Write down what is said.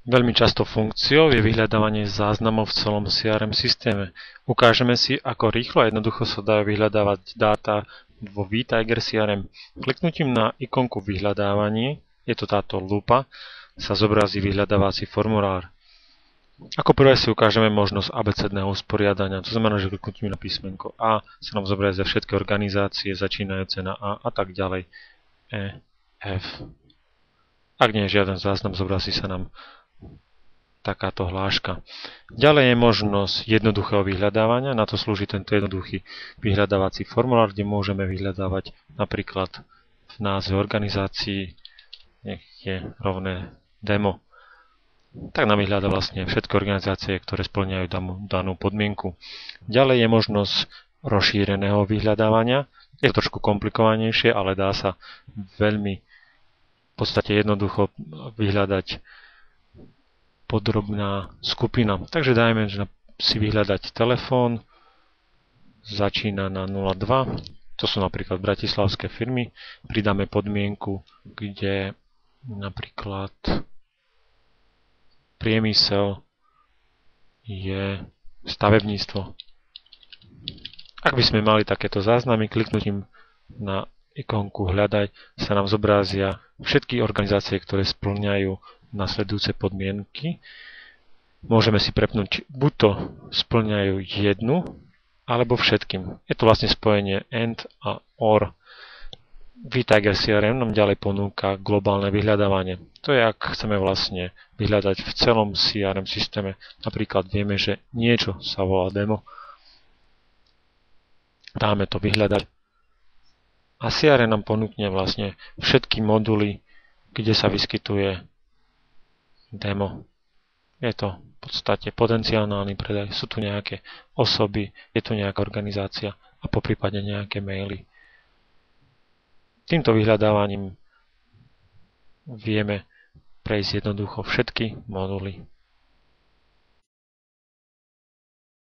Veľmi častou funkciou je vyhľadávanie záznamov v celom CRM systéme. Ukážeme si, ako rýchlo a jednoducho sa dajú vyhľadávať dáta vo vTiger CRM. Kliknutím na ikonku vyhľadávanie, je to táto lupa, sa zobrazí vyhľadávací formulár. Ako prvé si ukážeme možnosť abecedného usporiadania, to znamená, že kliknutím na písmenko A sa nám zobrazia všetky organizácie začínajúce na A tak ďalej. E, F. Ak nie je žiaden záznam, zobrazí sa nám takáto hláška. Ďalej je možnosť jednoduchého vyhľadávania, na to slúži tento jednoduchý vyhľadávací formulár, kde môžeme vyhľadávať napríklad v názve organizácií, nech je rovné demo. Tak nám vyhľadá vlastne všetky organizácie, ktoré spĺňajú danú podmienku. Ďalej je možnosť rozšíreného vyhľadávania. Je to trošku komplikovanejšie, ale dá sa veľmi v podstate jednoducho vyhľadať podrobná skupina. Takže dajme si vyhľadať telefón, začína na 02, to sú napríklad bratislavské firmy, pridáme podmienku, kde napríklad priemysel je stavebníctvo. Ak by sme mali takéto záznamy, kliknutím na ikonku hľadať sa nám zobrazia všetky organizácie, ktoré spĺňajú nasledujúce podmienky. Môžeme si prepnúť, buď to spĺňajú jednu, alebo všetkým. Je to vlastne spojenie AND a OR. vTiger CRM nám ďalej ponúka globálne vyhľadávanie. To je, ak chceme vlastne vyhľadať v celom CRM systéme. Napríklad vieme, že niečo sa volá demo. Dáme to vyhľadať. A CRM nám ponúkne vlastne všetky moduly, kde sa vyskytuje demo. Je to v podstate potenciálny predaj. Sú tu nejaké osoby, je tu nejaká organizácia a poprípade nejaké maily. Týmto vyhľadávaním vieme prejsť jednoducho všetky moduly.